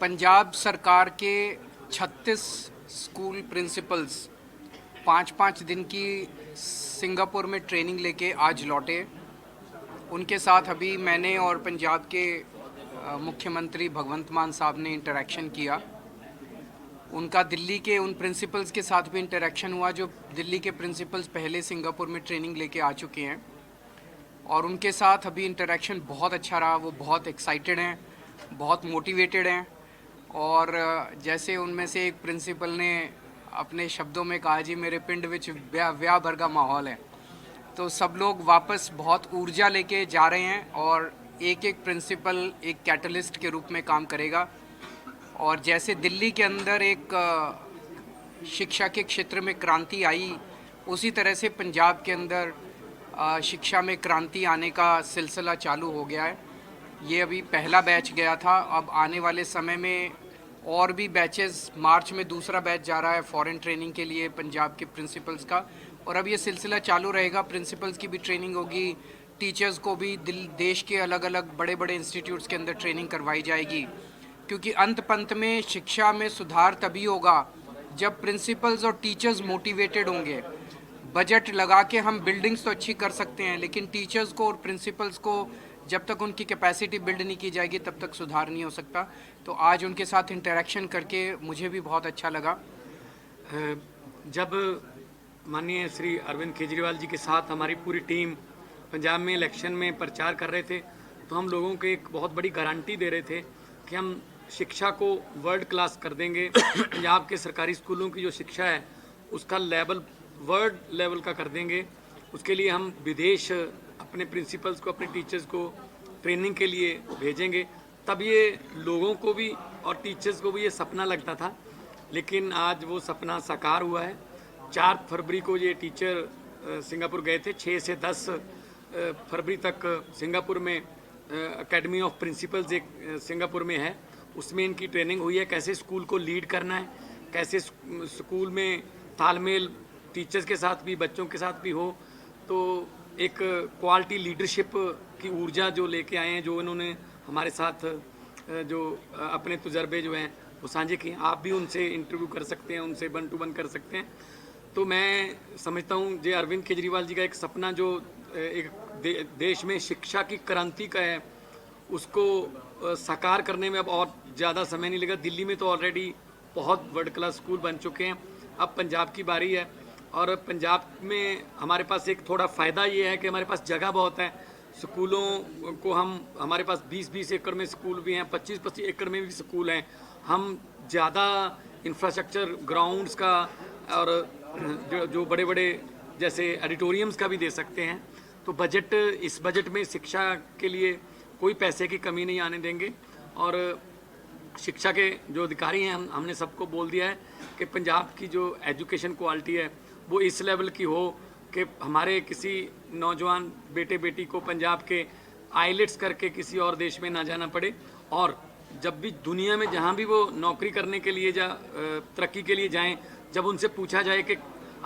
पंजाब सरकार के 36 school principles 5-5 दिन की सिंगापुर में ट्रेनिंग लेके आज लौटे। उनके साथ अभी मैंने और पंजाब के मुख्यमंत्री भगवंत मान साहब ने इंटरेक्शन किया। उनका दिल्ली के उन प्रिंसिपल्स के साथ भी इंटरेक्शन हुआ जो दिल्ली के प्रिंसिपल्स पहले सिंगापुर में ट्रेनिंग लेके आ चुके हैं, और उनके साथ अभी इंटरेक्शन बहुत अच्छा रहा। वो बहुत एक्साइटेड हैं, बहुत मोटिवेटेड हैं, और जैसे उनमें से एक प्रिंसिपल ने अपने शब्दों में कहा, जी मेरे पिंड विच व्याह भरगा माहौल है। तो सब लोग वापस बहुत ऊर्जा लेके जा रहे हैं, और एक एक प्रिंसिपल एक कैटलिस्ट के रूप में काम करेगा। और जैसे दिल्ली के अंदर एक शिक्षा के क्षेत्र में क्रांति आई, उसी तरह से पंजाब के अंदर शिक्षा में क्रांति आने का सिलसिला चालू हो गया है। ये अभी पहला बैच गया था, अब आने वाले समय में और भी बैचेस, मार्च में दूसरा बैच जा रहा है फॉरेन ट्रेनिंग के लिए पंजाब के प्रिंसिपल्स का, और अब ये सिलसिला चालू रहेगा। प्रिंसिपल्स की भी ट्रेनिंग होगी, टीचर्स को भी देश के अलग अलग बड़े बड़े इंस्टीट्यूट्स के अंदर ट्रेनिंग करवाई जाएगी, क्योंकि अंत पंत में शिक्षा में सुधार तभी होगा जब प्रिंसिपल्स और टीचर्स मोटिवेटेड होंगे। बजट लगा के हम बिल्डिंग्स तो अच्छी कर सकते हैं, लेकिन टीचर्स को और प्रिंसिपल्स को जब तक उनकी कैपेसिटी बिल्ड नहीं की जाएगी तब तक सुधार नहीं हो सकता। तो आज उनके साथ इंटरेक्शन करके मुझे भी बहुत अच्छा लगा। जब माननीय श्री अरविंद केजरीवाल जी के साथ हमारी पूरी टीम पंजाब में इलेक्शन में प्रचार कर रहे थे, तो हम लोगों को एक बहुत बड़ी गारंटी दे रहे थे कि हम शिक्षा को वर्ल्ड क्लास कर देंगे। पंजाब के सरकारी स्कूलों की जो शिक्षा है उसका लेवल वर्ल्ड लेवल का कर देंगे। उसके लिए हम विदेश अपने प्रिंसिपल्स को, अपने टीचर्स को ट्रेनिंग के लिए भेजेंगे। तब ये लोगों को भी और टीचर्स को भी ये सपना लगता था, लेकिन आज वो सपना साकार हुआ है। 4 फरवरी को ये टीचर सिंगापुर गए थे। 6 से 10 फरवरी तक सिंगापुर में एकेडमी ऑफ प्रिंसिपल्स एक सिंगापुर में है, उसमें इनकी ट्रेनिंग हुई है कैसे स्कूल को लीड करना है, कैसे स्कूल में तालमेल टीचर्स के साथ भी बच्चों के साथ भी हो। तो एक क्वालिटी लीडरशिप की ऊर्जा जो लेके आए हैं, जो इन्होंने हमारे साथ जो अपने तजुर्बे जो हैं वो साझे किए। आप भी उनसे इंटरव्यू कर सकते हैं, उनसे 1 to 1 कर सकते हैं। तो मैं समझता हूँ जे अरविंद केजरीवाल जी का एक सपना जो एक देश में शिक्षा की क्रांति का है, उसको साकार करने में अब और ज़्यादा समय नहीं लगा। दिल्ली में तो ऑलरेडी बहुत वर्ल्ड क्लास स्कूल बन चुके हैं, अब पंजाब की बारी है। और पंजाब में हमारे पास एक थोड़ा फ़ायदा ये है कि हमारे पास जगह बहुत है। स्कूलों को हमारे पास 20-20 एकड़ में स्कूल भी हैं, 25-25 एकड़ में भी स्कूल हैं। हम ज़्यादा इंफ्रास्ट्रक्चर ग्राउंड्स का और जो बड़े बड़े जैसे ऑडिटोरियम्स का भी दे सकते हैं। तो इस बजट में शिक्षा के लिए कोई पैसे की कमी नहीं आने देंगे। और शिक्षा के जो अधिकारी हैं, हमने सबको बोल दिया है कि पंजाब की जो एजुकेशन क्वालिटी है वो इस लेवल की हो कि हमारे किसी नौजवान बेटे बेटी को पंजाब के आईलेट्स करके किसी और देश में ना जाना पड़े। और जब भी दुनिया में जहाँ भी वो नौकरी करने के लिए तरक्की के लिए जाएं, जब उनसे पूछा जाए कि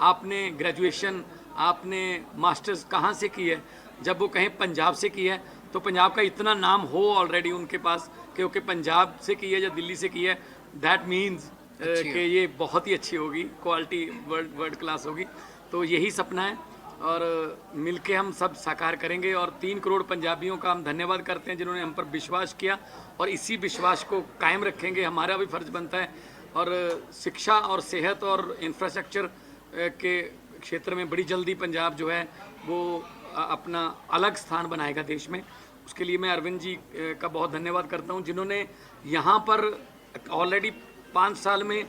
आपने ग्रेजुएशन, आपने मास्टर्स कहाँ से की है, जब वो कहें पंजाब से की है, तो पंजाब का इतना नाम हो ऑलरेडी उनके पास क्योंकि पंजाब से की है या दिल्ली से की है, दैट मीन्स कि ये बहुत ही अच्छी होगी, क्वालिटी वर्ल्ड क्लास होगी। तो यही सपना है और मिलके हम सब साकार करेंगे। और 3 करोड़ पंजाबियों का हम धन्यवाद करते हैं जिन्होंने हम पर विश्वास किया, और इसी विश्वास को कायम रखेंगे। हमारा भी फर्ज बनता है। और शिक्षा और सेहत और इंफ्रास्ट्रक्चर के क्षेत्र में बड़ी जल्दी पंजाब जो है वो अपना अलग स्थान बनाएगा देश में। उसके लिए मैं अरविंद जी का बहुत धन्यवाद करता हूं, जिन्होंने यहाँ पर ऑलरेडी 5 साल में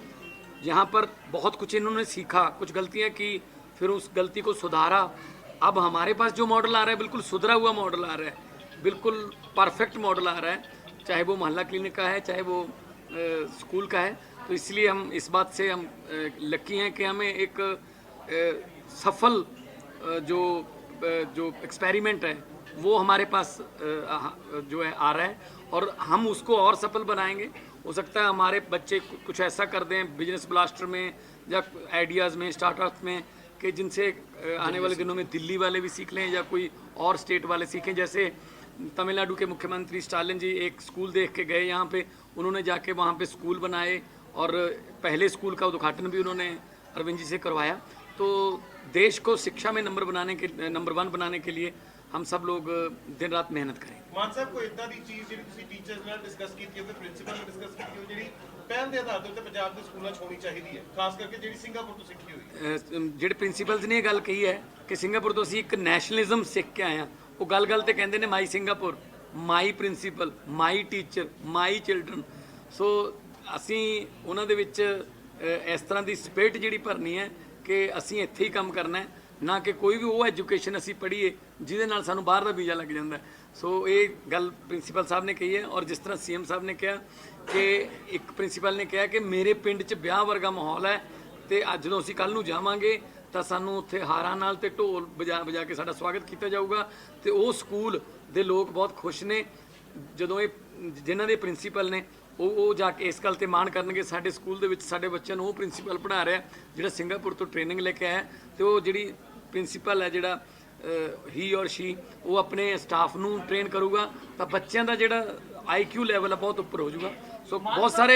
यहाँ पर बहुत कुछ इन्होंने सीखा, कुछ गलतियाँ की, फिर उस गलती को सुधारा। अब हमारे पास जो मॉडल आ रहा है बिल्कुल सुधरा हुआ मॉडल आ रहा है, बिल्कुल परफेक्ट मॉडल आ रहा है, चाहे वो मोहल्ला क्लिनिक का है, चाहे वो स्कूल का है। तो इसलिए हम इस बात से हम लकी हैं कि हमें एक सफल जो एक्सपेरिमेंट है वो हमारे पास जो है आ रहा है, और हम उसको और सफल बनाएंगे। हो सकता है हमारे बच्चे कुछ ऐसा कर दें बिजनेस ब्लास्टर में या आइडियाज़ में, स्टार्टअप्स में, कि जिनसे आने वाले दिनों में दिल्ली वाले भी सीख लें या कोई और स्टेट वाले सीखें। जैसे तमिलनाडु के मुख्यमंत्री स्टालिन जी एक स्कूल देख के गए यहाँ पे, उन्होंने जाके वहाँ पे स्कूल बनाए और पहले स्कूल का उद्घाटन भी उन्होंने अरविंद जी से करवाया। तो देश को शिक्षा में नंबर 1 बनाने के लिए हम सब लोग दिन रात मेहनत करें। ਮਾਨ ਸਾਹਿਬ ਕੋਈ ਇਦਾਂ ਦੀ ਚੀਜ਼ ਜਿਹੜੀ ਤੁਸੀਂ ਟੀਚਰਸ ਨਾਲ ਡਿਸਕਸ ਕੀਤੀ ਹੋਵੇ, ਪ੍ਰਿੰਸੀਪਲ ਨਾਲ ਡਿਸਕਸ ਕੀਤੀ ਹੋਵੇ, ਜਿਹੜੀ ਪਹਿਲ ਦੇ ਆਧਾਰ ਦੇ ਉੱਤੇ ਪੰਜਾਬ ਦੇ ਸਕੂਲਾਂ 'ਚ ਹੋਣੀ ਚਾਹੀਦੀ ਹੈ, ਖਾਸ ਕਰਕੇ ਜਿਹੜੀ ਸਿੰਗਾਪੁਰ ਤੋਂ ਸਿੱਖੀ ਹੋਈ ਹੈ। ਜਿਹੜੇ ਪ੍ਰਿੰਸੀਪਲਸ ਨੇ ਇਹ ਗੱਲ ਕਹੀ ਹੈ ਕਿ ਸਿੰਗਾਪੁਰ ਤੋਂ ਅਸੀਂ ਇੱਕ ਨੈਸ਼ਨਲਿਜ਼ਮ ਸਿੱਖ ਕੇ ਆਏ ਹਾਂ। ਉਹ ਗੱਲ ਤੇ ਕਹਿੰਦੇ ਨੇ ਮਾਈ ਸਿੰਗਾਪੁਰ, ਮਾਈ ਪ੍ਰਿੰਸੀਪਲ, ਮਾਈ ਟੀਚਰ, ਮਾਈ ਚਿਲਡਰਨ। ਸੋ ਅਸੀਂ ਉਹਨਾਂ ਦੇ ਵਿੱਚ ਇਸ ਤਰ੍ਹਾਂ ਦੀ ਸਪਿਰਿਟ ਜਿਹੜੀ ਭਰਨੀ ਹੈ ਕਿ ਅਸੀਂ ਇੱਥੇ ਹੀ ਕੰਮ ਕਰਨਾ ਹੈ, ਨਾ ਕਿ ਕੋਈ ਵੀ ਉਹ ਐਜੂਕੇਸ਼ਨ ਅਸੀਂ ਪੜ੍ਹੀਏ ਜਿਹਦੇ ਨਾਲ ਸਾਨੂੰ ਬਾਹਰ ਦਾ ਵੀਜ਼ਾ ਲੱਗ ਜਾਂਦਾ। ਸੋ ਇਹ ਗੱਲ ਪ੍ਰਿੰਸੀਪਲ ਸਾਹਿਬ ਨੇ ਕਹੀ ਹੈ। ਔਰ ਜਿਸ ਤਰ੍ਹਾਂ ਸੀਐਮ ਸਾਹਿਬ ਨੇ ਕਿਹਾ ਕਿ ਇੱਕ ਪ੍ਰਿੰਸੀਪਲ ਨੇ ਕਿਹਾ ਕਿ ਮੇਰੇ ਪਿੰਡ 'ਚ ਵਿਆਹ ਵਰਗਾ ਮਾਹੌਲ ਹੈ, ਤੇ ਅੱਜ ਜਦੋਂ ਅਸੀਂ ਕੱਲ੍ਹ ਨੂੰ ਜਾਵਾਂਗੇ ਤਾਂ ਸਾਨੂੰ ਉੱਥੇ ਹਾਰਾਂ ਨਾਲ ਤੇ ਢੋਲ ਵਜਾ ਕੇ ਸਾਡਾ ਸਵਾਗਤ ਕੀਤਾ ਜਾਊਗਾ। ਤੇ ਉਹ ਸਕੂਲ ਦੇ ਲੋਕ ਬਹੁਤ ਖੁਸ਼ ਨੇ ਜਦੋਂ ਇਹ ਜਿਨ੍ਹਾਂ ਦੇ ਪ੍ਰਿੰਸੀਪਲ ਨੇ ਉਹ ਜਾ ਕੇ ਇਸ ਗੱਲ ਤੇ ਮਾਣ ਕਰਨਗੇ ਸਾਡੇ ਸਕੂਲ ਦੇ ਵਿੱਚ ਸਾਡੇ ਬੱਚਿਆਂ ਨੂੰ ਉਹ ਪ੍ਰਿੰਸੀਪਲ ਪੜ੍ਹਾ ਰਿਹਾ ਜਿਹੜਾ ਸਿੰਗਾਪੁਰ ਤੋਂ ਟ੍ਰੇਨਿੰਗ ਲੈ ਕੇ ਆਇਆ। ਤੇ ਉਹ ਜਿਹੜੀ ਪ੍ਰਿੰਸੀਪਲ ਹੈ ਜਿਹੜਾ ਹੀ ਔਰ ਸ਼ੀ ਉਹ ਆਪਣੇ ਸਟਾਫ ਨੂੰ ਟ੍ਰੇਨ ਕਰੂਗਾ ਤਾਂ ਬੱਚਿਆਂ ਦਾ ਜਿਹੜਾ IQ ਲੈਵਲ ਹੈ ਬਹੁਤ ਉੱਪਰ ਹੋ ਜਾਊਗਾ। सो बहुत सारे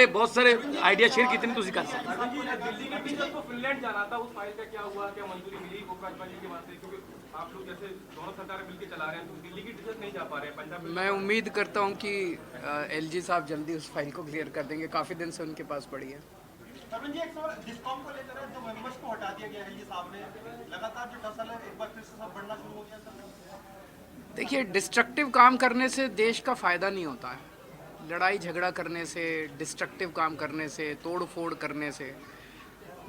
आइडिया शेयर कितने ਤੁਸੀਂ कर सकते हैं। दिल्ली के टीचर को फिनलैंड जाना था, उस फाइल का क्या हुआ, क्या मंजूरी मिली गोपाल जी के वास्ते, क्योंकि आप लोग जैसे दोनों सरकारें मिलकर चला रहे हैं तो दिल्ली की टीचर्स नहीं जा पा रहे हैं पंजाब। मैं उम्मीद करता हूं कि LG साहब जल्दी उस फाइल को क्लियर कर देंगे, काफ़ी दिन से उनके पास पड़ी है। अरविंद जी, एक सवाल डिस्कॉम को लेकर है, जो मेंबर्स को हटा दिया गया है, ये साहब ने लगातार जो टसल है एक बार फिर से सब बढ़ना शुरू हो गया सर। देखिए, डिस्ट्रक्टिव काम करने से देश का फ़ायदा नहीं होता है। लड़ाई झगड़ा करने से, डिस्ट्रक्टिव काम करने से, तोड़ फोड़ करने से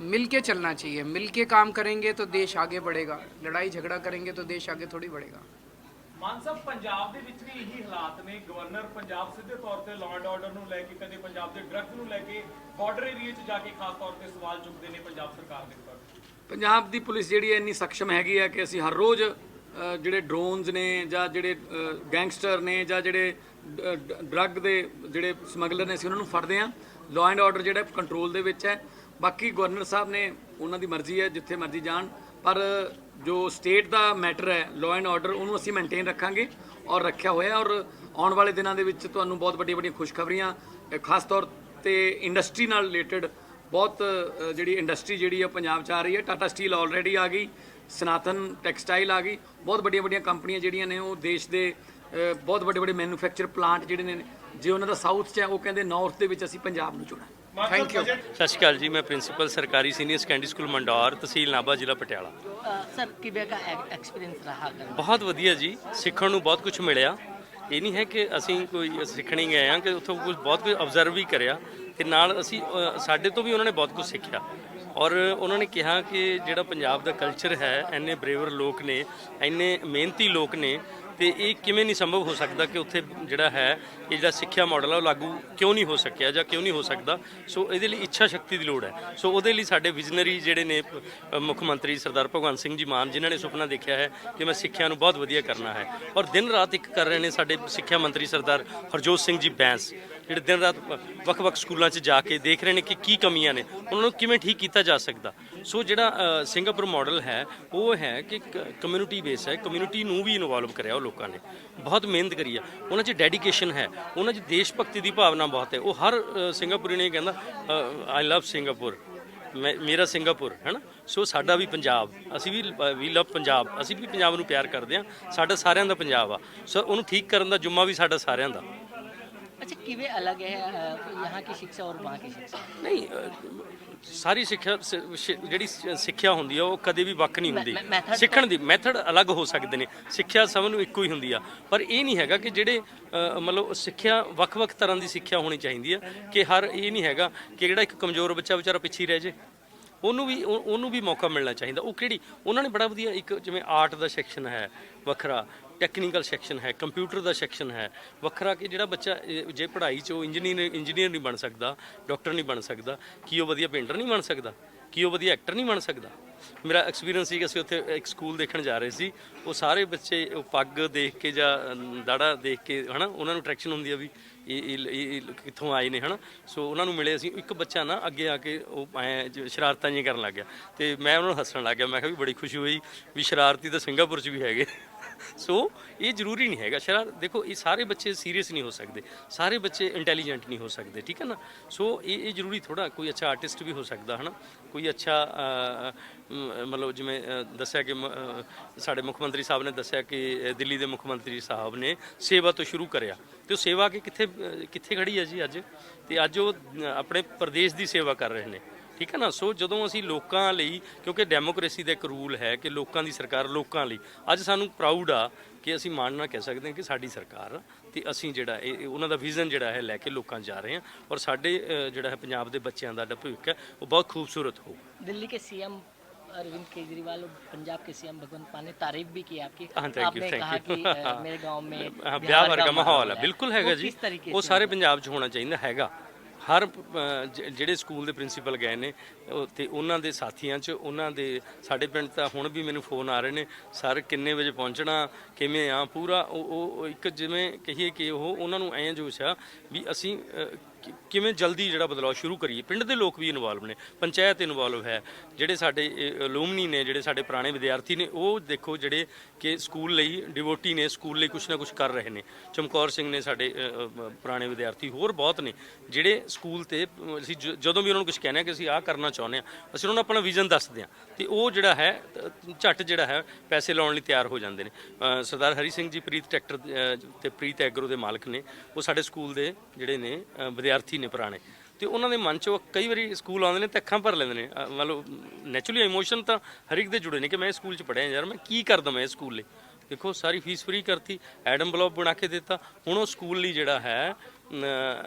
मिल के चलना चाहिए। मिल के काम करेंगे तो देश आगे बढ़ेगा, लड़ाई झगड़ा करेंगे तो देश आगे थोड़ी बढ़ेगा। ਮਾਨ ਸਾਹਿਬ, ਪੰਜਾਬ ਦੇ ਵਿੱਚ ਵੀ ਇਹੀ ਹਾਲਾਤ ਨੇ। ਗਵਰਨਰ ਪੰਜਾਬ ਸਿੱਧੇ ਤੌਰ ਤੇ ਲਾਅ ਐਂਡ ਆਰਡਰ ਨੂੰ ਲੈ ਕੇ, ਕਦੇ ਪੰਜਾਬ ਦੇ ਡਰੱਗਸ ਨੂੰ ਲੈ ਕੇ ਬਾਰਡਰ ਏਰੀਆ 'ਚ ਜਾ ਕੇ ਖਾਸ ਤੌਰ ਤੇ ਸਵਾਲ ਚੁੱਕਦੇ ਨੇ ਪੰਜਾਬ ਸਰਕਾਰ ਦੇ ਉੱਪਰ। ਪੰਜਾਬ ਦੀ ਪੁਲਿਸ ਜਿਹੜੀ ਹੈ ਇੰਨੀ ਸક્ષਮ ਹੈਗੀ ਹੈ ਕਿ ਅਸੀਂ ਹਰ ਰੋਜ਼ ਜਿਹੜੇ ਡਰੋਨਸ ਨੇ ਜਾਂ ਜਿਹੜੇ ਗੈਂਗਸਟਰ ਨੇ ਜਾਂ ਜਿਹੜੇ ਡਰੱਗ ਦੇ ਜਿਹੜੇ ਸਮਗਲਰ ਨੇ ਅਸੀਂ ਉਹਨਾਂ ਨੂੰ ਫੜਦੇ ਹਾਂ। ਲਾਅ ਐਂਡ ਆਰਡਰ ਜਿਹੜਾ ਕੰਟਰੋਲ ਦੇ ਵਿੱਚ ਹੈ। ਬਾਕੀ ਗਵਰਨਰ ਸਾਹਿਬ ਨੇ ਉਹਨਾਂ ਦੀ ਮਰਜ਼ੀ ਹੈ ਜਿੱਥੇ ਮਰਜ਼ੀ ਜਾਣ, ਪਰ ਜੋ ਸਟੇਟ ਦਾ ਮੈਟਰ ਹੈ ਲਾਅ ਐਂਡ ਆਰਡਰ ਉਹਨੂੰ ਅਸੀਂ ਮੇਨਟੇਨ ਰੱਖਾਂਗੇ ਔਰ ਰੱਖਿਆ ਹੋਇਆ। ਔਰ ਆਉਣ ਵਾਲੇ ਦਿਨਾਂ ਦੇ ਵਿੱਚ ਤੁਹਾਨੂੰ ਬਹੁਤ ਵੱਡੀਆਂ ਖੁਸ਼ਖਬਰੀਆਂ ਖਾਸ ਤੌਰ ਤੇ ਇੰਡਸਟਰੀ ਨਾਲ ਰਿਲੇਟਡ ਬਹੁਤ ਜਿਹੜੀ ਇੰਡਸਟਰੀ ਜਿਹੜੀ ਹੈ ਪੰਜਾਬ 'ਚ ਆ ਰਹੀ ਹੈ। ਟਾਟਾ ਸਟੀਲ ਆਲਰੇਡੀ ਆ ਗਈ, ਸਨਾਤਨ ਟੈਕਸਟਾਈਲ ਆ ਗਈ, ਬਹੁਤ ਵੱਡੀਆਂ ਕੰਪਨੀਆਂ ਜਿਹੜੀਆਂ ਨੇ ਉਹ ਦੇਸ਼ ਦੇ ਬਹੁਤ ਵੱਡੇ ਮੈਨੂਫੈਕਚਰ ਪਲਾਂਟ ਜਿਹੜੇ ਨੇ ਜੇ ਉਹਨਾਂ ਦਾ ਸਾਊਥ 'ਚ ਹੈ ਉਹ ਕਹਿੰਦੇ ਨਾਰਥ ਦੇ ਵਿੱਚ ਅਸੀਂ ਪੰਜਾਬ ਨੂੰ ਚੁਣਾ। Thank you. ਸਤਿ ਸ਼੍ਰੀ ਅਕਾਲ ਜੀ, ਮੈਂ ਪ੍ਰਿੰਸੀਪਲ ਸਰਕਾਰੀ ਸੀਨੀਅਰ ਸੈਕੰਡਰੀ ਸਕੂਲ ਮੰਡੌਰ, ਤਹਿਸੀਲ ਨਾਭਾ, ਜ਼ਿਲ੍ਹਾ ਪਟਿਆਲਾ। सर किवे का एक्सपीरियंस रहा कर ਬਹੁਤ ਵਧੀਆ ਜੀ, ਸਿੱਖਣ ਨੂੰ ਬਹੁਤ ਕੁਝ ਮਿਲਿਆ। ਇਹ ਨਹੀਂ ਹੈ ਕਿ ਅਸੀਂ ਕੋਈ ਸਿੱਖਣ ਹੀ ਗਏ ਹਾਂ, ਕਿ ਉੱਥੋਂ ਬਹੁਤ ਕੁਝ ਆਬਜ਼ਰਵ ਵੀ ਕਰਿਆ ਤੇ ਨਾਲ ਅਸੀਂ ਸਾਡੇ ਤੋਂ ਵੀ ਉਹਨਾਂ ਨੇ ਬਹੁਤ ਕੁਝ ਸਿੱਖਿਆ। ਔਰ ਉਹਨਾਂ ਨੇ ਕਿਹਾ ਕਿ ਜਿਹੜਾ ਪੰਜਾਬ ਦਾ ਕਲਚਰ ਹੈ, ਇੰਨੇ ਬਰੇਵਰ ਲੋਕ ਨੇ, ਇੰਨੇ ਮਿਹਨਤੀ ਲੋਕ ਨੇ, ਤੇ ਇਹ ਕਿਵੇਂ ਨਹੀਂ ਸੰਭਵ ਹੋ ਸਕਦਾ ਕਿ ਉੱਥੇ ਜਿਹੜਾ ਹੈ ਇਹ ਜਿਹੜਾ ਸਿੱਖਿਆ ਮਾਡਲ ਹੈ ਉਹ ਲਾਗੂ ਕਿਉਂ ਨਹੀਂ ਹੋ ਸਕਿਆ ਜਾਂ ਕਿਉਂ ਨਹੀਂ ਹੋ ਸਕਦਾ। ਸੋ ਇਹਦੇ ਲਈ ਇੱਛਾ ਸ਼ਕਤੀ ਦੀ ਲੋੜ ਹੈ। ਸੋ ਉਹਦੇ ਲਈ ਸਾਡੇ ਵਿਜ਼ਨਰੀ ਜਿਹੜੇ ਨੇ ਮੁੱਖ ਮੰਤਰੀ ਸਰਦਾਰ ਭਗਵੰਤ ਸਿੰਘ ਜੀ ਮਾਨ, ਜਿਨ੍ਹਾਂ ਨੇ ਸੁਪਨਾ ਦੇਖਿਆ ਹੈ ਕਿ ਮੈਂ ਸਿੱਖਿਆ ਨੂੰ ਬਹੁਤ ਵਧੀਆ ਕਰਨਾ ਹੈ, ਔਰ ਦਿਨ ਰਾਤ ਇੱਕ ਕਰ ਰਹੇ ਨੇ ਸਾਡੇ ਸਿੱਖਿਆ ਮੰਤਰੀ ਸਰਦਾਰ ਹਰਜੋਤ ਸਿੰਘ ਜੀ ਬੈਂਸ, ਜਿਹੜੇ ਦਿਨ ਰਾਤ ਵੱਖ-ਵੱਖ ਸਕੂਲਾਂ 'ਚ ਜਾ ਕੇ ਦੇਖ ਰਹੇ ਨੇ ਕਿ ਕੀ ਕਮੀਆਂ ਨੇ, ਉਹਨਾਂ ਨੂੰ ਕਿਵੇਂ ਠੀਕ ਕੀਤਾ ਜਾ ਸਕਦਾ। ਸੋ ਜਿਹੜਾ ਸਿੰਗਾਪੁਰ ਮਾਡਲ ਹੈ ਉਹ ਹੈ ਕਿ ਕਮਿਊਨਿਟੀ ਬੇਸ ਹੈ, ਕਮਿਊਨਿਟੀ ਨੂੰ ਵੀ ਇਨਵੋਲਵ ਕਰਿਆ ਉਹ ਲੋਕਾਂ ਨੇ, ਬਹੁਤ ਮਿਹਨਤ ਕਰੀ ਆ, ਉਹਨਾਂ 'ਚ ਡੈਡੀਕੇਸ਼ਨ ਹੈ, ਉਹਨਾਂ 'ਚ ਦੇਸ਼ ਭਗਤੀ ਦੀ ਭਾਵਨਾ ਬਹੁਤ ਹੈ। ਉਹ ਹਰ ਸਿੰਗਾਪੁਰੀ ਨੇ ਕਹਿੰਦਾ ਆਈ ਲਵ ਸਿੰਗਾਪੁਰ, ਮੇਰਾ ਸਿੰਗਾਪੁਰ ਹੈ ਨਾ। ਸੋ ਸਾਡਾ ਵੀ ਪੰਜਾਬ, ਅਸੀਂ ਵੀ ਲਵ ਪੰਜਾਬ, ਅਸੀਂ ਵੀ ਪੰਜਾਬ ਨੂੰ ਪਿਆਰ ਕਰਦੇ ਹਾਂ, ਸਾਡਾ ਸਾਰਿਆਂ ਦਾ ਪੰਜਾਬ ਆ। ਸੋ ਉਹਨੂੰ ਠੀਕ ਕਰਨ ਦਾ ਜ਼ਿੰਮਾ ਵੀ ਸਾਡਾ ਸਾਰਿਆਂ ਦਾ। अच्छा किवे अलग है यहाँ की शिक्षा और वहाँ की शिक्षा? ਨਹੀਂ ਸਾਰੀ ਸਿੱਖਿਆ ਜਿਹੜੀ ਸਿੱਖਿਆ ਹੁੰਦੀ ਆ ਉਹ ਕਦੇ ਵੀ ਵੱਖ ਨਹੀਂ ਹੁੰਦੀ। ਸਿੱਖਣ ਦੀ ਮੈਥਡ ਅਲੱਗ ਹੋ ਸਕਦੇ ਨੇ, ਸਿੱਖਿਆ ਸਭ ਨੂੰ ਇੱਕੋ ਹੀ ਹੁੰਦੀ ਆ, ਪਰ ਇਹ ਨਹੀਂ ਹੈਗਾ ਕਿ ਜਿਹੜੇ ਮਤਲਬ ਸਿੱਖਿਆ ਵੱਖ-ਵੱਖ ਤਰ੍ਹਾਂ ਦੀ ਸਿੱਖਿਆ ਹੋਣੀ ਚਾਹੀਦੀ ਆ, ਕਿ ਹਰ ਇਹ ਨਹੀਂ ਹੈਗਾ ਕਿ ਜਿਹੜਾ ਇੱਕ ਕਮਜ਼ੋਰ ਬੱਚਾ ਵਿਚਾਰਾ ਪਿੱਛੇ ਰਹਿ ਜੇ, ਉਹਨੂੰ ਵੀ ਮੌਕਾ ਮਿਲਣਾ ਚਾਹੀਦਾ। ਉਹ ਕਿਹੜੀ ਉਹਨਾਂ ਨੇ ਬੜਾ ਵਧੀਆ ਇੱਕ ਜਿਵੇਂ ਆਰਟ ਦਾ ਸੈਕਸ਼ਨ ਹੈ ਵੱਖਰਾ, ਟੈਕਨੀਕਲ ਸੈਕਸ਼ਨ ਹੈ, ਕੰਪਿਊਟਰ ਦਾ ਸੈਕਸ਼ਨ ਹੈ ਵੱਖਰਾ, ਕਿ ਜਿਹੜਾ ਬੱਚਾ ਜੇ ਪੜ੍ਹਾਈ 'ਚ ਉਹ ਇੰਜੀਨੀਅਰ ਨਹੀਂ ਬਣ ਸਕਦਾ, ਡਾਕਟਰ ਨਹੀਂ ਬਣ ਸਕਦਾ, ਕੀ ਉਹ ਵਧੀਆ ਪੇਂਟਰ ਨਹੀਂ ਬਣ ਸਕਦਾ, ਕੀ ਉਹ ਵਧੀਆ ਐਕਟਰ ਨਹੀਂ ਬਣ ਸਕਦਾ। ਮੇਰਾ ਐਕਸਪੀਰੀਅੰਸ ਸੀ ਕਿ ਅਸੀਂ ਉੱਥੇ ਇੱਕ ਸਕੂਲ ਦੇਖਣ ਜਾ ਰਹੇ ਸੀ, ਉਹ ਸਾਰੇ ਬੱਚੇ ਉਹ ਪੱਗ ਦੇਖ ਕੇ ਜਾਂ ਦਾੜਾ ਦੇਖ ਕੇ ਹੈ ਨਾ ਉਹਨਾਂ ਨੂੰ ਅਟਰੈਕਸ਼ਨ ਹੁੰਦੀ ਆ ਵੀ ਇਹ ਕਿੱਥੋਂ ਆਏ ਨੇ ਹੈ ਨਾ। ਸੋ ਉਹਨਾਂ ਨੂੰ ਮਿਲੇ ਅਸੀਂ, ਇੱਕ ਬੱਚਾ ਨਾ ਅੱਗੇ ਆ ਕੇ ਉਹ ਐਂ ਸ਼ਰਾਰਤਾਂ ਜਿਹੀਆਂ ਕਰਨ ਲੱਗ ਗਿਆ, ਅਤੇ ਮੈਂ ਉਹਨਾਂ ਨੂੰ ਹੱਸਣ ਲੱਗ ਗਿਆ। ਮੈਂ ਕਿਹਾ ਵੀ ਬੜੀ ਖੁਸ਼ੀ ਹੋਈ ਵੀ ਸ਼ਰਾਰਤੀ ਤਾਂ ਸਿੰਗਾਪੁਰ 'ਚ ਵੀ ਹੈਗੇ। ਸੋ ਇਹ ਜ਼ਰੂਰੀ ਨਹੀਂ ਹੈਗਾ ਸ਼ਰਾ, ਦੇਖੋ ਇਹ ਸਾਰੇ ਬੱਚੇ ਸੀਰੀਅਸ ਨਹੀਂ ਹੋ ਸਕਦੇ, ਸਾਰੇ ਬੱਚੇ ਇੰਟੈਲੀਜੈਂਟ ਨਹੀਂ ਹੋ ਸਕਦੇ, ਠੀਕ ਹੈ ਨਾ। ਸੋ ਇਹ ਜ਼ਰੂਰੀ ਥੋੜਾ ਕੋਈ ਅੱਛਾ ਆਰਟਿਸਟ ਵੀ ਹੋ ਸਕਦਾ ਹੈ ਨਾ, ਕੋਈ ਅੱਛਾ ਮਤਲਬ ਜਿਵੇਂ ਦੱਸਿਆ ਕਿ ਸਾਡੇ ਮੁੱਖ ਮੰਤਰੀ ਸਾਹਿਬ ਨੇ ਦੱਸਿਆ ਕਿ ਦਿੱਲੀ ਦੇ ਮੁੱਖ ਮੰਤਰੀ ਸਾਹਿਬ ਨੇ ਸੇਵਾ ਤੋਂ ਸ਼ੁਰੂ ਕਰਿਆ, ਤੇ ਉਹ ਸੇਵਾ ਕਿ ਕਿੱਥੇ ਖੜੀ ਹੈ ਜੀ ਅੱਜ, ਤੇ ਅੱਜ ਉਹ ਆਪਣੇ ਪ੍ਰਦੇਸ਼ ਦੀ ਸੇਵਾ ਕਰ ਰਹੇ ਨੇ, ਠੀਕ ਹੈ ਨਾ। ਸੋ ਜਦੋਂ ਅਸੀਂ ਲੋਕਾਂ ਲਈ, ਕਿਉਂਕਿ ਡੈਮੋਕ੍ਰੇਸੀ ਦਾ ਇੱਕ ਰੂਲ ਹੈ ਕਿ ਲੋਕਾਂ ਦੀ ਸਰਕਾਰ ਲੋਕਾਂ ਲਈ, ਅੱਜ ਸਾਨੂੰ ਪ੍ਰਾਊਡ ਆ ਕਿ ਅਸੀਂ ਮਾਣ ਨਾਲ ਕਹਿ ਸਕਦੇ ਹਾਂ ਕਿ ਸਾਡੀ ਸਰਕਾਰ ਆ, ਤੇ ਅਸੀਂ ਜਿਹੜਾ ਇਹ ਉਹਨਾਂ ਦਾ ਵਿਜ਼ਨ ਜਿਹੜਾ ਹੈ ਲੈ ਕੇ ਲੋਕਾਂ 'ਚ ਜਾ ਰਹੇ ਹਾਂ, ਔਰ ਸਾਡੇ ਜਿਹੜਾ ਹੈ ਪੰਜਾਬ ਦੇ ਬੱਚਿਆਂ ਦਾ ਜਿਹੜਾ ਭਵਿੱਖ ਹੈ ਉਹ ਬਹੁਤ ਖੂਬਸੂਰਤ ਹੋ। दिल्ली के सीएम अरविंद केजरीवाल और पंजाब के सीएम भगवंत मान ने तारीफ भी की आपकी। हाँ, थैंक यू, आपने थैंक कहा यू। कि मेरे गांव में हाँ, ਵਿਆਹ ਵਰਗਾ ਮਾਹੌਲ ਹੈ, है। ਬਿਲਕੁਲ ਹੈਗਾ वो ਜੀ, किस तरीके ਉਹ से ਸਾਰੇ होगा? ਪੰਜਾਬ 'ਚ ਹੋਣਾ ਚਾਹੀਦਾ ਹੈਗਾ। ਹਰ ਜਿਹੜੇ ਸਕੂਲ ਦੇ ਪ੍ਰਿੰਸੀਪਲ ਗਏ ਨੇ ਤੇ ਉਹਨਾਂ ਦੇ ਸਾਥੀਆਂ 'ਚ, ਉਹਨਾਂ ਦੇ ਸਾਡੇ ਪਿੰਡ ਤਾਂ ਹੁਣ ਵੀ ਮੈਨੂੰ ਫੋਨ ਆ ਰਹੇ ਨੇ, ਸਰ ਕਿੰਨੇ ਵਜੇ ਪਹੁੰਚਣਾ, ਕਿਵੇਂ ਆ, ਪੂਰਾ ਉਹ ਇੱਕ ਜਿਵੇਂ ਕਹੀਏ ਕਿ ਉਹ ਉਹਨਾਂ ਨੂੰ ਐਂ ਜੋਸ਼ ਆ ਵੀ ਅਸੀਂ ਕਿਵੇਂ ਜਲਦੀ ਜਿਹੜਾ ਬਦਲਾਅ ਸ਼ੁਰੂ ਕਰੀਏ। ਪਿੰਡ ਦੇ ਲੋਕ ਵੀ ਇਨਵੋਲਵ ਨੇ, ਪੰਚਾਇਤ ਇਨਵੋਲਵ ਹੈ, ਜਿਹੜੇ ਸਾਡੇ ਅਲੂਮਨੀ ਨੇ, ਜਿਹੜੇ ਸਾਡੇ ਪੁਰਾਣੇ ਵਿਦਿਆਰਥੀ ਨੇ, ਉਹ ਦੇਖੋ ਜਿਹੜੇ ਕਿ ਸਕੂਲ ਲਈ ਡਿਵੋਟੀ ਨੇ, ਸਕੂਲ ਲਈ ਕੁਛ ਨਾ ਕੁਛ ਕਰ ਰਹੇ ਨੇ। ਚਮਕੌਰ ਸਿੰਘ ਨੇ ਸਾਡੇ ਪੁਰਾਣੇ ਵਿਦਿਆਰਥੀ, ਹੋਰ ਬਹੁਤ ਨੇ ਜਿਹੜੇ ਸਕੂਲ ਤੇ ਅਸੀਂ ਜਦੋਂ ਵੀ ਉਹਨਾਂ ਨੂੰ ਕੁਝ ਕਹਿੰਦੇ ਹਾਂ ਕਿ ਅਸੀਂ ਆਹ ਕਰਨਾ ਚਾਹੁੰਦੇ ਹਾਂ, ਅਸੀਂ ਉਹਨਾਂ ਨੂੰ ਆਪਣਾ ਵਿਜ਼ਨ ਦੱਸਦੇ ਹਾਂ, ਤੇ ਉਹ ਜਿਹੜਾ ਹੈ ਝੱਟ ਜਿਹੜਾ ਹੈ ਪੈਸੇ ਲਾਉਣ ਲਈ ਤਿਆਰ ਹੋ ਜਾਂਦੇ ਨੇ। ਸਰਦਾਰ ਹਰੀ ਸਿੰਘ ਜੀ ਪ੍ਰੀਤ ਟਰੈਕਟਰ ਤੇ ਪ੍ਰੀਤ ਐਗਰੋ ਦੇ ਮਾਲਕ ਨੇ, ਉਹ ਸਾਡੇ ਸਕੂਲ ਦੇ ਜਿਹੜੇ ਨੇ ਵਿਦਿਆਰਥੀ ਨੇ ਪੁਰਾਣੇ, ਤੇ ਉਹਨਾਂ ਦੇ ਮਨ 'ਚ ਉਹ ਕਈ ਵਾਰੀ ਸਕੂਲ ਆਉਂਦੇ ਨੇ ਤੇ ਅੱਖਾਂ ਭਰ ਲੈਂਦੇ ਨੇ। ਮਤਲਬ ਨੈਚੁਰਲੀ ਇਮੋਸ਼ਨ ਤਾਂ ਹਰ ਇੱਕ ਦੇ ਜੁੜੇ ਨੇ ਕਿ ਮੈਂ ਇਸ ਸਕੂਲ 'ਚ ਪੜ੍ਹਿਆ ਯਾਰ, ਮੈਂ ਕੀ ਕਰਦਾ ਮੈਂ ਇਸ ਸਕੂਲ ਲਈ। ਦੇਖੋ ਸਾਰੀ ਫੀਸ ਫ੍ਰੀ ਕਰਤੀ, ਐਡਮ ਬਲੌਕ ਬਣਾ ਕੇ ਦਿੱਤਾ, ਹੁਣ ਉਹ ਸਕੂਲ ਲਈ ਜਿਹੜਾ ਹੈ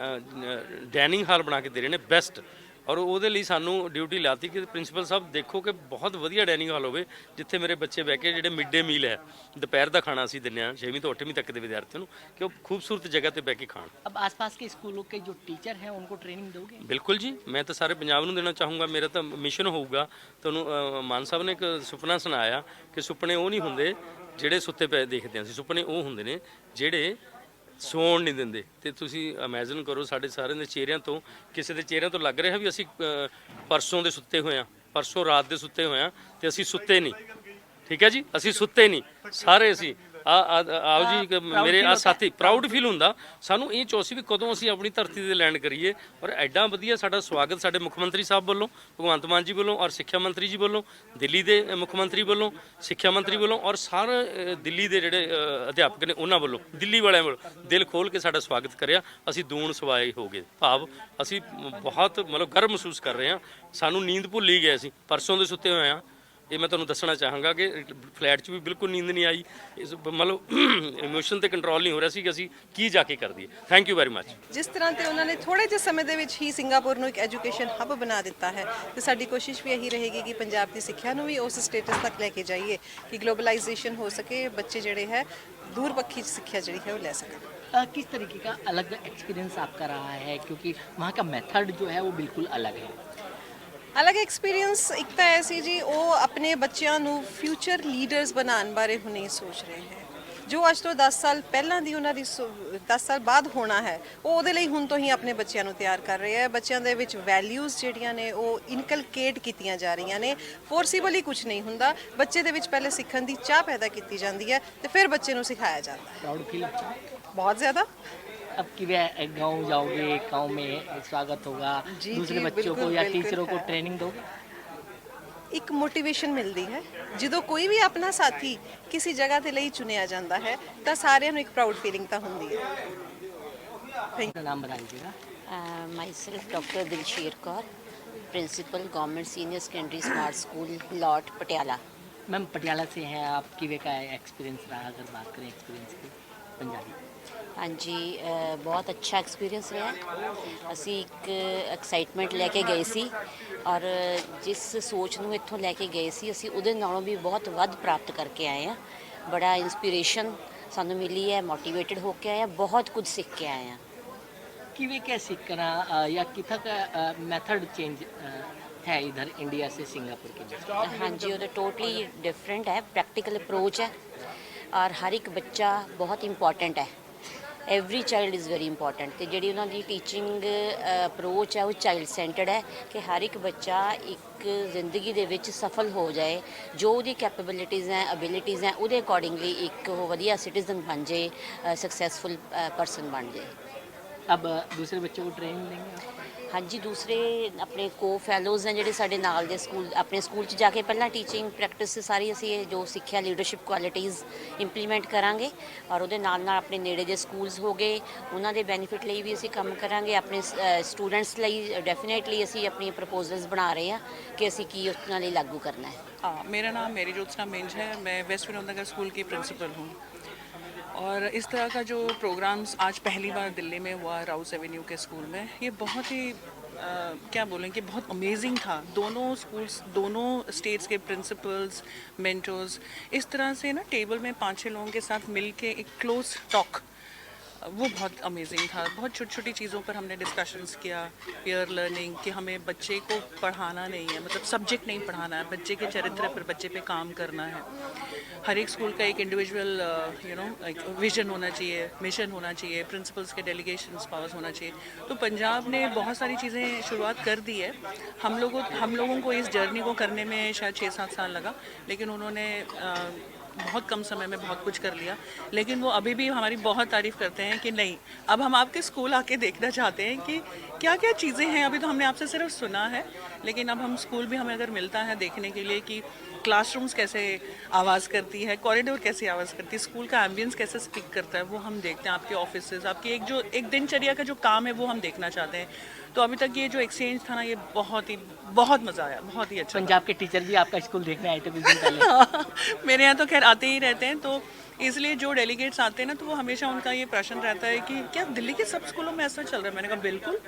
ਡਾਈਨਿੰਗ ਹਾਲ ਬਣਾ ਕੇ ਦੇ ਰਹੇ ਨੇ ਬੈਸਟ, ਔਰ ਉਹਦੇ ਲਈ ਸਾਨੂੰ ਡਿਊਟੀ ਲਾਤੀ ਕਿ ਪ੍ਰਿੰਸੀਪਲ ਸਾਹਿਬ ਦੇਖੋ ਕਿ ਬਹੁਤ ਵਧੀਆ ਡਾਈਨਿੰਗ ਹਾਲ ਹੋਵੇ ਜਿੱਥੇ ਮੇਰੇ ਬੱਚੇ ਬਹਿ ਕੇ ਜਿਹੜੇ ਮਿਡ ਡੇ ਮੀਲ ਹੈ, ਦੁਪਹਿਰ ਦਾ ਖਾਣਾ ਅਸੀਂ ਦਿੰਦੇ ਹਾਂ 6ਵੀਂ ਤੋਂ 8ਵੀਂ ਤੱਕ ਦੇ ਵਿਦਿਆਰਥੀਆਂ ਨੂੰ, ਕਿ ਉਹ ਖੂਬਸੂਰਤ ਜਗ੍ਹਾ ਤੇ ਬਹਿ ਕੇ ਖਾਣ। अब आसपास के स्कूलों के जो टीचर हैं उनको ट्रेनिंग दोगे? ਬਿਲਕੁਲ ਜੀ, ਮੈਂ ਤਾਂ ਸਾਰੇ ਪੰਜਾਬ ਨੂੰ ਦੇਣਾ ਚਾਹੂੰਗਾ। ਮੇਰਾ ਤਾਂ ਮਿਸ਼ਨ ਹੋਊਗਾ, ਤੁਹਾਨੂੰ ਮਾਨ ਸਾਹਿਬ ਨੇ ਇੱਕ ਸੁਪਨਾ ਸੁਣਾਇਆ ਕਿ ਸੁਪਨੇ ਉਹ ਨਹੀਂ ਹੁੰਦੇ ਜਿਹੜੇ ਸੁੱਤੇ ਪਏ ਦੇਖਦੇ ਹਾਂ ਅਸੀਂ, ਸੁਪਨੇ ਉਹ ਹੁੰਦੇ ਨੇ ਜਿਹੜੇ ਸੌਣ ਨਹੀਂ ਦਿੰਦੇ। ਤੇ ਤੁਸੀਂ ਇਮੇਜਿਨ ਕਰੋ ਸਾਡੇ ਸਾਰਿਆਂ ਦੇ ਚਿਹਰਿਆਂ ਤੋਂ, ਕਿਸੇ ਦੇ ਚਿਹਰਿਆਂ ਤੋਂ ਲੱਗ ਰਿਹਾ ਵੀ ਅਸੀਂ ਪਰਸੋਂ ਦੇ ਸੁੱਤੇ ਹੋਏ ਹਾਂ, ਪਰਸੋਂ ਰਾਤ ਦੇ ਸੁੱਤੇ ਹੋਏ ਹਾਂ, ਤੇ ਅਸੀਂ ਸੁੱਤੇ ਨਹੀਂ, ਠੀਕ ਹੈ ਜੀ, ਅਸੀਂ ਸੁੱਤੇ ਨਹੀਂ ਸਾਰੇ। ਅਸੀਂ ਆਓ ਜੀ ਮੇਰੇ ਆ ਸਾਥੀ, ਪ੍ਰਾਊਡ ਫੀਲ ਹੁੰਦਾ ਸਾਨੂੰ, ਇਹ ਚੌਸੀ ਵੀ ਕਦੋਂ ਅਸੀਂ ਆਪਣੀ ਧਰਤੀ ਤੇ ਲੈਂਡ ਕਰੀਏ। ਔਰ ਐਡਾ ਵਧੀਆ ਸਾਡਾ ਸਵਾਗਤ ਸਾਡੇ ਮੁੱਖ ਮੰਤਰੀ ਸਾਹਿਬ ਵੱਲੋਂ, ਭਗਵੰਤ ਮਾਨ ਜੀ ਵੱਲੋਂ, ਔਰ ਸਿੱਖਿਆ ਮੰਤਰੀ ਜੀ ਵੱਲੋਂ, ਦਿੱਲੀ ਦੇ ਮੁੱਖ ਮੰਤਰੀ ਵੱਲੋਂ, ਸਿੱਖਿਆ ਮੰਤਰੀ ਵੱਲੋਂ, ਔਰ ਸਾਰੇ ਦਿੱਲੀ ਦੇ ਜਿਹੜੇ ਅਧਿਆਪਕ ਨੇ ਉਹਨਾਂ ਵੱਲੋਂ, ਦਿੱਲੀ ਵਾਲਿਆਂ ਵੱਲੋਂ ਦਿਲ ਖੋਲ ਕੇ ਸਾਡਾ ਸਵਾਗਤ ਕਰਿਆ। ਅਸੀਂ ਦੂਣ ਸਵਾਏ ਹੋ ਗਏ, ਭਾਵ ਅਸੀਂ ਬਹੁਤ ਮਤਲਬ ਗਰਵ ਮਹਿਸੂਸ ਕਰ ਰਹੇ ਹਾਂ। ਸਾਨੂੰ ਨੀਂਦ ਭੁੱਲ ਹੀ ਗਏ, ਅਸੀਂ ਪਰਸੋਂ ਦੇ ਸੁੱਤੇ ਹੋਏ ਹਾਂ। ਇਹ ਮੈਂ ਤੁਹਾਨੂੰ ਦੱਸਣਾ ਚਾਹਾਂਗਾ ਕਿ ਫਲੈਟ 'ਚ ਵੀ ਬਿਲਕੁਲ ਨੀਂਦ ਨਹੀਂ ਆਈ, ਇਸ ਮਤਲਬ ਇਮੋਸ਼ਨ ਤੇ ਕੰਟਰੋਲ ਨਹੀਂ ਹੋ ਰਿਹਾ ਸੀ ਕਿ ਅਸੀਂ ਕੀ ਜਾ ਕੇ ਕਰ ਦਈਏ। Thank you very much. ਜਿਸ ਤਰ੍ਹਾਂ ਤੇ ਉਹਨਾਂ ਨੇ ਥੋੜੇ ਜਿਹੇ ਸਮੇਂ ਦੇ ਵਿੱਚ ਹੀ ਸਿੰਗਾਪੁਰ ਨੂੰ ਇੱਕ ਐਜੂਕੇਸ਼ਨ ਹੱਬ ਬਣਾ ਦਿੱਤਾ ਹੈ, ਤੇ ਸਾਡੀ ਕੋਸ਼ਿਸ਼ ਵੀ ਇਹੀ ਰਹੇਗੀ ਕਿ ਪੰਜਾਬ ਦੀ ਸਿੱਖਿਆ ਨੂੰ ਵੀ ਉਸ ਸਟੇਟਸ ਤੱਕ ਲੈ ਕੇ ਜਾਈਏ ਕਿ ਗਲੋਬਲਾਈਜੇਸ਼ਨ ਹੋ ਸਕੇ, ਬੱਚੇ ਜਿਹੜੇ ਹੈ दूर पक्षी शिक्षा जी है वो ले सकें। किस तरीके का अलग एक्सपीरियंस आपका रहा है, क्योंकि वहाँ का मेथड जो है वो बिल्कुल अलग है? अलग एक्सपीरियंस एक तो ऐसी जी वो अपने बच्चों ਨੂੰ फ्यूचर लीडर्स बनाने बारे हुणे सोच रहे हैं, जो ਅੱਜ ਤੋਂ 10 ਸਾਲ ਪਹਿਲਾਂ ਦੀ ਉਹਨਾਂ ਦੀ 10 ਸਾਲ ਬਾਅਦ ਹੋਣਾ ਹੈ, ਉਹ ਉਹਦੇ ਲਈ ਹੁਣ ਤੋਂ ਹੀ ਆਪਣੇ ਬੱਚਿਆਂ ਨੂੰ ਤਿਆਰ ਕਰ ਰਹੇ ਹੈ। ਬੱਚਿਆਂ ਦੇ ਵਿੱਚ ਵੈਲਿਊਜ਼ ਜਿਹੜੀਆਂ ਨੇ ਉਹ ਇਨਕਲਕੇਟ ਕੀਤੀਆਂ ਜਾ ਰਹੀਆਂ ਨੇ। ਫੋਰਸੀਬਲੀ ਕੁਝ ਨਹੀਂ ਹੁੰਦਾ, ਬੱਚੇ ਦੇ ਵਿੱਚ ਪਹਿਲੇ ਸਿੱਖਣ ਦੀ ਚਾਹ ਪੈਦਾ ਕੀਤੀ ਜਾਂਦੀ ਹੈ ਤੇ ਫਿਰ ਬੱਚੇ ਨੂੰ ਸਿਖਾਇਆ ਜਾਂਦਾ ਹੈ। प्राउड फील होता है? बहुत ज़्यादा। अब कि गांव जाओगे, गांव में स्वागत होगा, जी, दूसरे जी, बच्चों को बिल्कुल, या बिल्कुल टीचरों को है। ट्रेनिंग दोगे? ਇੱਕ ਮੋਟੀਵੇਸ਼ਨ ਮਿਲਦੀ ਹੈ ਜਦੋਂ ਕੋਈ ਵੀ ਆਪਣਾ ਸਾਥੀ ਕਿਸੇ ਜਗ੍ਹਾ ਤੇ ਲਈ ਚੁਣਿਆ ਜਾਂਦਾ ਹੈ ਤਾਂ ਸਾਰਿਆਂ ਨੂੰ ਇੱਕ ਪ੍ਰਾਊਡ ਫੀਲਿੰਗ ਤਾਂ ਹੁੰਦੀ ਹੈ। अपना नाम बता दीजिएगा। Myself doctor Dilsher Kaur, principal government senior secondary smart school लॉट पटियाला। मैम पटियाला से हैं आप, किवे का एक्सपीरियंस रहा अगर बात करें एक्सपीरियंस की? पंजाबी। हाँ जी, बहुत अच्छा एक्सपीरियंस रहा। ਅਸੀਂ ਇੱਕ ਐਕਸਾਈਟਮੈਂਟ ਲੈ ਕੇ ਗਏ ਸੀ ਔਰ ਜਿਸ ਸੋਚ ਨੂੰ ਇੱਥੋਂ ਲੈ ਕੇ ਗਏ ਸੀ ਅਸੀਂ ਉਹਦੇ ਨਾਲੋਂ ਵੀ ਬਹੁਤ ਵੱਧ ਪ੍ਰਾਪਤ ਕਰਕੇ ਆਏ ਹਾਂ। ਬੜਾ ਇਨਸਪੀਰੇਸ਼ਨ ਸਾਨੂੰ ਮਿਲੀ ਹੈ, ਮੋਟੀਵੇਟਡ ਹੋ ਕੇ ਆਏ ਹਾਂ, ਬਹੁਤ ਕੁਝ ਸਿੱਖ ਕੇ ਆਏ ਹਾਂ। किवे क्या सीखना या कितना का मेथड चेंज है इधर इंडिया से सिंगापुर के बीच? हाँ जी, वो तो टोटली डिफरेंट है, प्रैक्टिकल अप्रोच है और हर एक बच्चा बहुत इम्पॉर्टेंट है। Every child is very important ਤੇ ਜਿਹੜੀ ਉਹਨਾਂ ਦੀ ਟੀਚਿੰਗ ਅਪਰੋਚ ਹੈ ਉਹ ਚਾਈਲਡ ਸੈਂਟਰਡ ਹੈ ਕਿ ਹਰ ਇੱਕ ਬੱਚਾ ਇੱਕ ਜ਼ਿੰਦਗੀ ਦੇ ਵਿੱਚ ਸਫਲ ਹੋ ਜਾਏ, ਜੋ ਉਹਦੀ ਕੈਪੇਬਿਲਿਟੀਜ਼ ਹੈ ਅਬਿਲਿਟੀਜ਼ ਹੈ ਉਹਦੇ ਅਕੋਰਡਿੰਗਲੀ ਇੱਕ ਉਹ ਵਧੀਆ ਸਿਟੀਜ਼ਨ ਬਣ ਜਾਏ, सक्सेसफुल पर्सन बन जाए। अब दूसरे बच्चों को ट्रेनिंग देंगे आप? हाँ जी, दूसरे अपने को फैलोज़ हैं ਜਿਹੜੇ ਸਾਡੇ ਨਾਲ ਦੇ ਸਕੂਲ ਆਪਣੇ ਸਕੂਲ 'ਚ ਜਾ ਕੇ ਪਹਿਲਾਂ ਟੀਚਿੰਗ ਪ੍ਰੈਕਟਿਸ ਸਾਰੀ ਅਸੀਂ ਇਹ ਜੋ ਸਿੱਖਿਆ ਲੀਡਰਸ਼ਿਪ ਕੁਆਲਿਟੀਜ਼ ਇੰਪਲੀਮੈਂਟ ਕਰਾਂਗੇ ਔਰ ਉਹਦੇ ਨਾਲ ਨਾਲ ਆਪਣੇ ਨੇੜੇ ਦੇ ਸਕੂਲਸ ਹੋ ਗਏ ਉਹਨਾਂ ਦੇ ਬੈਨੀਫਿਟ ਲਈ ਵੀ ਅਸੀਂ ਕੰਮ ਕਰਾਂਗੇ। ਆਪਣੇ ਸਟੂਡੈਂਟਸ ਲਈ ਡੈਫੀਨੇਟਲੀ ਅਸੀਂ ਆਪਣੀ ਪ੍ਰਪੋਜ਼ਲਸ ਬਣਾ ਰਹੇ ਹਾਂ ਕਿ ਅਸੀਂ ਕੀ ਉਹਨਾਂ ਲਈ ਲਾਗੂ ਕਰਨਾ ਹੈ। हाँ, मेरा नाम मेरी ज्योत्सना मिंज है। मैं वेस्ट विनोद नगर स्कूल की प्रिंसिपल हूँ और इस तरह का जो प्रोग्राम्स आज पहली बार दिल्ली में हुआ राउस एवेन्यू के स्कूल में, ये बहुत ही क्या बोलें कि बहुत अमेजिंग था। दोनों स्कूल्स, दोनों स्टेट्स के प्रिंसिपल्स, मेंटर्स इस तरह से ना टेबल में 5-6 लोगों के साथ मिल के एक क्लोज टॉक, वो बहुत अमेजिंग था। बहुत छोटी छोटी चीज़ों पर हमने डिस्कशंस किया, पीयर लर्निंग कि हमें बच्चे को पढ़ाना नहीं है, मतलब सब्जेक्ट नहीं पढ़ाना है, बच्चे के चरित्र पर बच्चे पे काम करना है। हर एक स्कूल का एक इंडिविजुअल एक विजन होना चाहिए, मिशन होना चाहिए, प्रिंसिपल्स के डेलीगेशंस पावर्स होना चाहिए। तो पंजाब ने बहुत सारी चीज़ें शुरुआत कर दी है। हम लोगों को इस जर्नी को करने में शायद 6-7 साल लगा, लेकिन उन्होंने बहुत कम समय में बहुत कुछ कर लिया। लेकिन वो अभी भी हमारी बहुत तारीफ़ करते हैं कि नहीं, अब हम आपके स्कूल आके देखना चाहते हैं कि क्या क्या चीज़ें हैं। अभी तो हमने आपसे सिर्फ सुना है, लेकिन अब हम स्कूल भी हमें अगर मिलता है देखने के लिए कि क्लासरूम्स कैसे आवाज़ करती है, कॉरिडोर कैसे आवाज़ करती है, स्कूल का एम्बियंस कैसे स्पीक करता है, वो हम देखते हैं। आपके ऑफिसेज, आपकी एक दिनचर्या का जो काम है वो हम देखना चाहते हैं। तो अभी तक ये जो एक्सचेंज था ना, ये बहुत मज़ा आया, बहुत ही अच्छा। पंजाब के टीचर भी आपका स्कूल देखने आए थे कुछ दिन पहले। मेरे यहाँ तो खैर आते ही रहते हैं, तो इसलिए जो डेलीगेट्स आते हैं ना, तो वो हमेशा उनका ये प्रश्न रहता है कि क्या दिल्ली के सब स्कूलों में ऐसा चल रहा है? मैंने कहा बिल्कुल,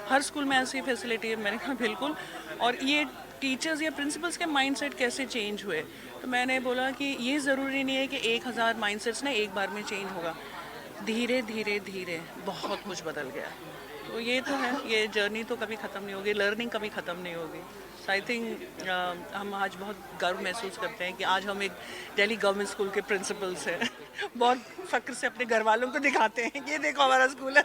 हर स्कूल में ऐसी फैसिलिटी है। मैंने कहा बिल्कुल। और ये टीचर्स या प्रिंसिपल्स के माइंडसेट कैसे चेंज हुए, तो मैंने बोला कि ये ज़रूरी नहीं है कि 1000 माइंडसेट्स ना एक बार में चेंज होगा, धीरे धीरे धीरे बहुत कुछ बदल गया। तो ये तो है, ये जर्नी तो कभी ख़त्म नहीं होगी, लर्निंग कभी ख़त्म नहीं होगी। सो आई थिंक हम आज बहुत गर्व महसूस करते हैं कि आज हम एक दिल्ली गवर्नमेंट स्कूल के प्रिंसिपल्स हैं। बहुत फ़ख्र से अपने घर वालों को दिखाते हैं कि ये देखो हमारा स्कूल है।